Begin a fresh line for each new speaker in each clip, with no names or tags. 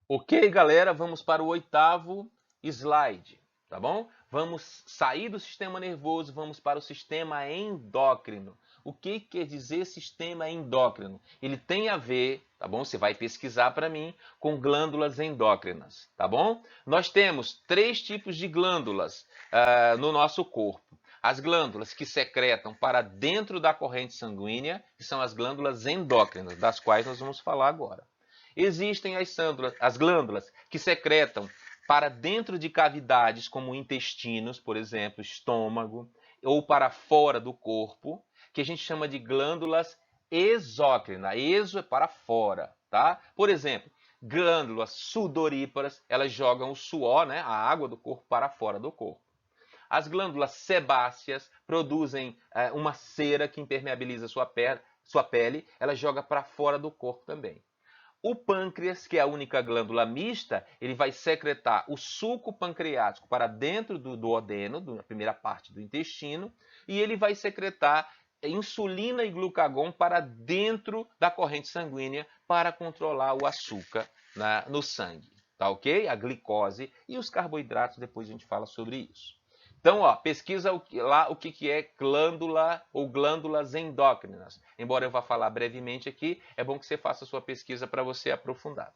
Ok, galera, vamos para o oitavo slide, tá bom? Vamos sair do sistema nervoso, vamos para o sistema endócrino. O que quer dizer sistema endócrino? Ele tem a ver, tá bom? Você vai pesquisar para mim, com glândulas endócrinas, tá bom? Nós temos três tipos de glândulas no nosso corpo. As glândulas que secretam para dentro da corrente sanguínea, que são as glândulas endócrinas, das quais nós vamos falar agora. Existem as glândulas que secretam para dentro de cavidades como intestinos, por exemplo, estômago, ou para fora do corpo, que a gente chama de glândulas exócrinas. Exo é para fora, tá? Por exemplo, glândulas sudoríparas, elas jogam o suor, né, a água do corpo para fora do corpo. As glândulas sebáceas produzem uma cera que impermeabiliza sua pele, ela joga para fora do corpo também. O pâncreas, que é a única glândula mista, ele vai secretar o suco pancreático para dentro do duodeno, da primeira parte do intestino, e ele vai secretar insulina e glucagon para dentro da corrente sanguínea para controlar o açúcar no sangue. Tá ok? A glicose e os carboidratos, depois a gente fala sobre isso. Então, ó, pesquisa lá o que é glândula ou glândulas endócrinas. Embora eu vá falar brevemente aqui, é bom que você faça a sua pesquisa para você aprofundar.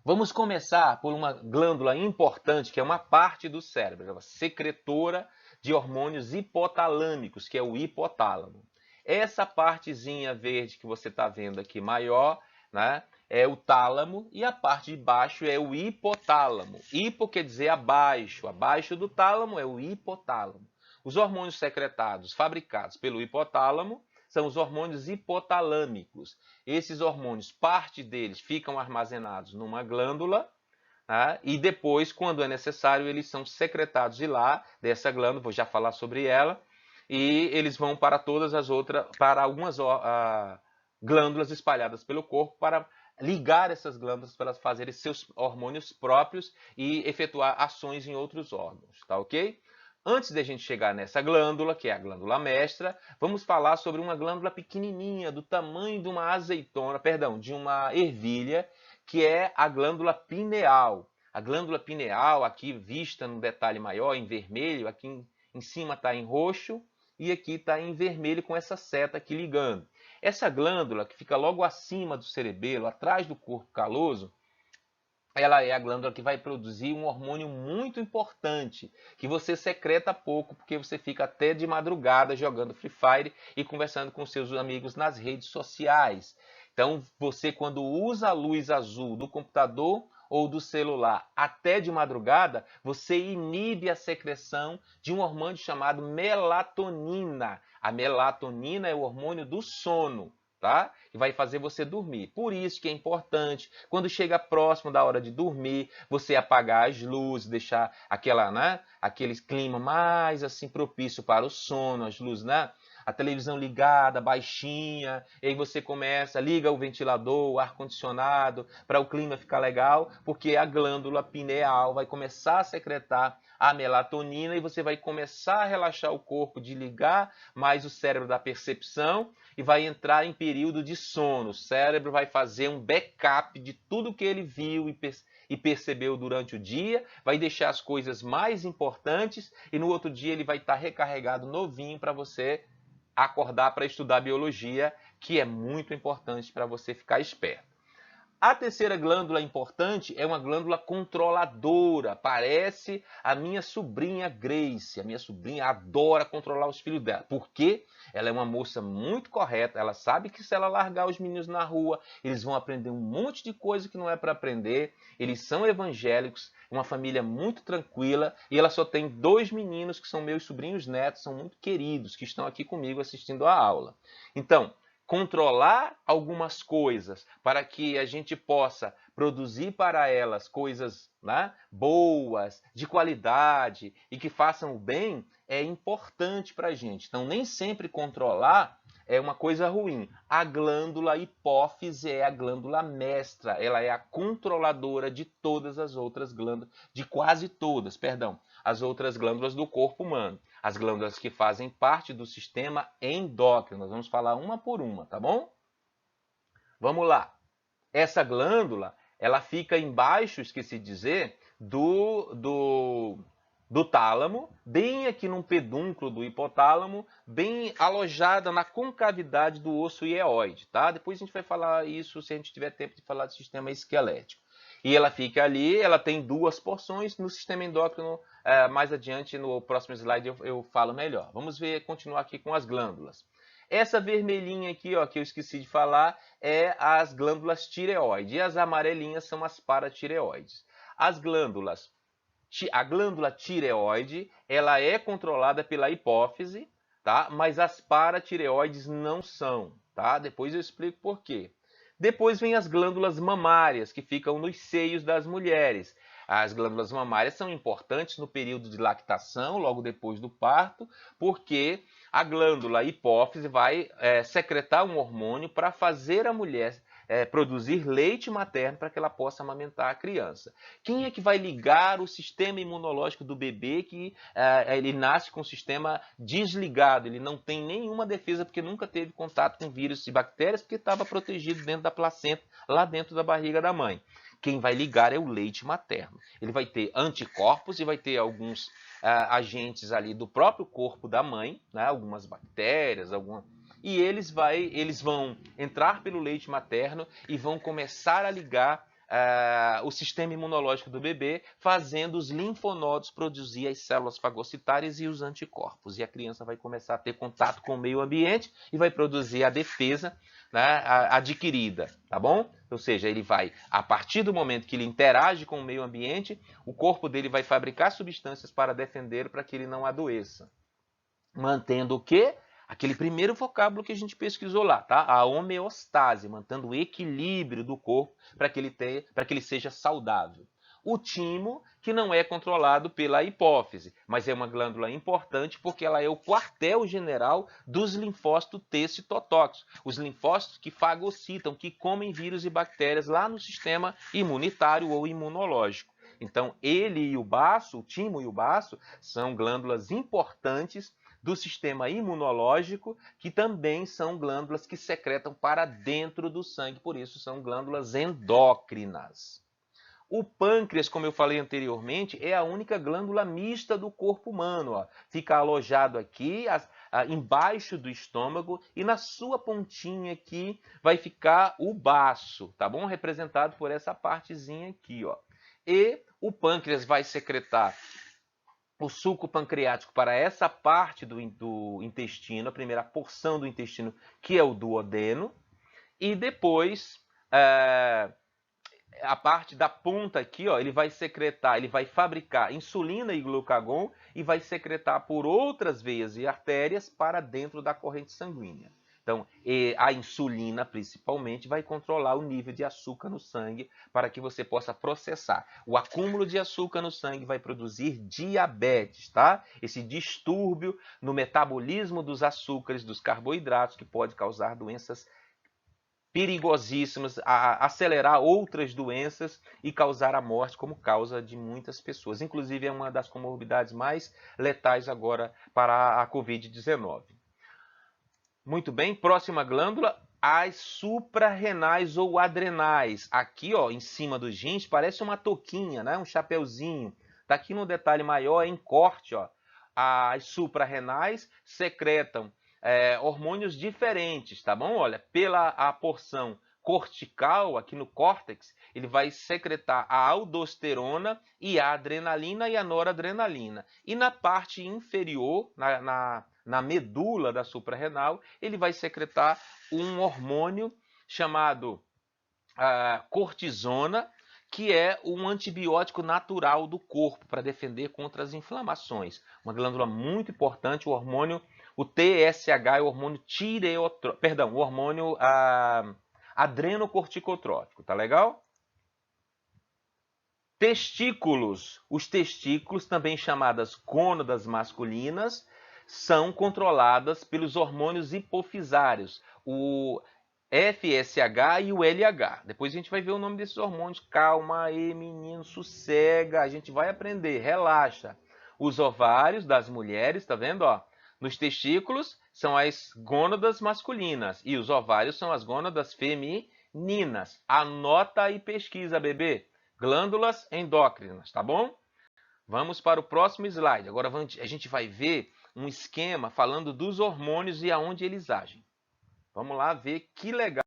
Vamos começar por uma glândula importante, que é uma parte do cérebro, uma secretora de hormônios hipotalâmicos, que é o hipotálamo. Essa partezinha verde que você está vendo aqui maior, né, é o tálamo, e a parte de baixo é o hipotálamo. Hipo quer dizer abaixo, abaixo do tálamo é o hipotálamo. Os hormônios secretados, fabricados pelo hipotálamo, são os hormônios hipotalâmicos. Esses hormônios, parte deles ficam armazenados numa glândula, tá? E depois, quando é necessário, eles são secretados de lá, dessa glândula, vou já falar sobre ela, e eles vão para todas as outras, para algumas glândulas espalhadas pelo corpo, para ligar essas glândulas para fazerem seus hormônios próprios e efetuar ações em outros órgãos, tá ok? Antes de a gente chegar nessa glândula, que é a glândula mestra, vamos falar sobre uma glândula pequenininha, do tamanho de uma azeitona, perdão, de uma ervilha, que é a glândula pineal. A glândula pineal, aqui vista num detalhe maior, em vermelho, aqui em cima está em roxo e aqui está em vermelho com essa seta aqui ligando. Essa glândula, que fica logo acima do cerebelo, atrás do corpo caloso, ela é a glândula que vai produzir um hormônio muito importante, que você secreta pouco, porque você fica até de madrugada jogando Free Fire e conversando com seus amigos nas redes sociais. Então, você quando usa a luz azul do computador ou do celular até de madrugada, você inibe a secreção de um hormônio chamado melatonina. A melatonina é o hormônio do sono, tá? Que vai fazer você dormir. Por isso que é importante, quando chega próximo da hora de dormir, você apagar as luzes, deixar aquela, né, aquele clima mais assim propício para o sono, as luzes, né? A televisão ligada, baixinha, e aí você começa, liga o ventilador, o ar-condicionado, para o clima ficar legal, porque a glândula pineal vai começar a secretar a melatonina e você vai começar a relaxar o corpo, de ligar mais o cérebro da percepção e vai entrar em período de sono. O cérebro vai fazer um backup de tudo que ele viu e percebeu durante o dia, vai deixar as coisas mais importantes e no outro dia ele vai estar recarregado novinho para você acordar para estudar biologia, que é muito importante para você ficar esperto. A terceira glândula importante é uma glândula controladora. Parece a minha sobrinha Grace. A minha sobrinha adora controlar os filhos dela. Por quê? Ela é uma moça muito correta. Ela sabe que se ela largar os meninos na rua, eles vão aprender um monte de coisa que não é para aprender. Eles são evangélicos, uma família muito tranquila. E ela só tem dois meninos que são meus sobrinhos netos, são muito queridos, que estão aqui comigo assistindo a aula. Então, controlar algumas coisas para que a gente possa produzir para elas coisas, né, boas, de qualidade e que façam o bem, é importante para a gente. Então, nem sempre controlar é uma coisa ruim. A glândula hipófise é a glândula mestra, ela é a controladora de todas as outras glândulas, de quase todas, perdão, as outras glândulas do corpo humano. As glândulas que fazem parte do sistema endócrino. Nós vamos falar uma por uma, tá bom? Vamos lá. Essa glândula, ela fica embaixo, esqueci de dizer, do tálamo, bem aqui num pedúnculo do hipotálamo, bem alojada na concavidade do osso ileoide, tá? Depois a gente vai falar isso se a gente tiver tempo de falar do sistema esquelético. E ela fica ali, ela tem duas porções no sistema endócrino. Mais adiante, no próximo slide, eu falo melhor. Vamos ver, continuar aqui com as glândulas. Essa vermelhinha aqui, ó, que eu esqueci de falar, é as glândulas tireoide. E as amarelinhas são as paratireoides. As glândulas, a glândula tireoide, ela é controlada pela hipófise, tá? Mas as paratireoides não são, tá? Depois eu explico por quê. Depois vem as glândulas mamárias, que ficam nos seios das mulheres. As glândulas mamárias são importantes no período de lactação, logo depois do parto, porque a glândula hipófise vai secretar um hormônio para fazer a mulher produzir leite materno para que ela possa amamentar a criança. Quem é que vai ligar o sistema imunológico do bebê que ele nasce com o sistema desligado, ele não tem nenhuma defesa porque nunca teve contato com vírus e bactérias porque estava protegido dentro da placenta, lá dentro da barriga da mãe? Quem vai ligar é o leite materno. Ele vai ter anticorpos e vai ter alguns agentes ali do próprio corpo da mãe, né, algumas bactérias, e eles vão entrar pelo leite materno e vão começar a ligar o sistema imunológico do bebê, fazendo os linfonodos produzir as células fagocitárias e os anticorpos. E a criança vai começar a ter contato com o meio ambiente e vai produzir a defesa, né, adquirida, tá bom? Ou seja, ele vai, a partir do momento que ele interage com o meio ambiente, o corpo dele vai fabricar substâncias para defender, para que ele não adoeça. Mantendo o quê? Aquele primeiro vocábulo que a gente pesquisou lá, tá? A homeostase, mantendo o equilíbrio do corpo para que ele seja saudável. O timo, que não é controlado pela hipófise, mas é uma glândula importante porque ela é o quartel-general dos linfócitos T citotóxicos, os linfócitos que fagocitam, que comem vírus e bactérias lá no sistema imunitário ou imunológico. Então, ele e o baço, o timo e o baço, são glândulas importantes do sistema imunológico, que também são glândulas que secretam para dentro do sangue, por isso são glândulas endócrinas. O pâncreas, como eu falei anteriormente, é a única glândula mista do corpo humano. Ó. Fica alojado aqui, embaixo do estômago, e na sua pontinha aqui vai ficar o baço, tá bom? Representado por essa partezinha aqui, ó. E o pâncreas vai secretar o suco pancreático para essa parte do intestino, a primeira porção do intestino, que é o duodeno, e depois a parte da ponta aqui, ó, ele vai secretar, ele vai fabricar insulina e glucagon e vai secretar por outras veias e artérias para dentro da corrente sanguínea. Então, a insulina, principalmente, vai controlar o nível de açúcar no sangue para que você possa processar. O acúmulo de açúcar no sangue vai produzir diabetes, tá? Esse distúrbio no metabolismo dos açúcares, dos carboidratos, que pode causar doenças perigosíssimas, acelerar outras doenças e causar a morte como causa de muitas pessoas. Inclusive, é uma das comorbidades mais letais agora para a Covid-19. Muito bem, próxima glândula, as suprarrenais ou adrenais. Aqui, ó, em cima dos rins, parece uma touquinha, né? Um chapeuzinho. Tá aqui no detalhe maior, em corte, ó. As suprarrenais secretam hormônios diferentes, tá bom? Olha, pela a porção cortical, aqui no córtex, ele vai secretar a aldosterona e a adrenalina e a noradrenalina. E na parte inferior, na medula da suprarrenal, ele vai secretar um hormônio chamado cortisona, que é um antibiótico natural do corpo para defender contra as inflamações. Uma glândula muito importante, o hormônio, o TSH é o hormônio o hormônio adrenocorticotrófico, tá legal? Testículos. Os testículos, também chamadas gônadas masculinas, são controladas pelos hormônios hipofisários, o FSH e o LH. Depois a gente vai ver o nome desses hormônios. Calma aí, menino, sossega, a gente vai aprender, relaxa. Os ovários das mulheres, tá vendo, ó? Nos testículos são as gônadas masculinas e os ovários são as gônadas Ninas, anota e pesquisa, bebê. Glândulas endócrinas, tá bom? Vamos para o próximo slide. Agora a gente vai ver um esquema falando dos hormônios e aonde eles agem. Vamos lá ver que legal.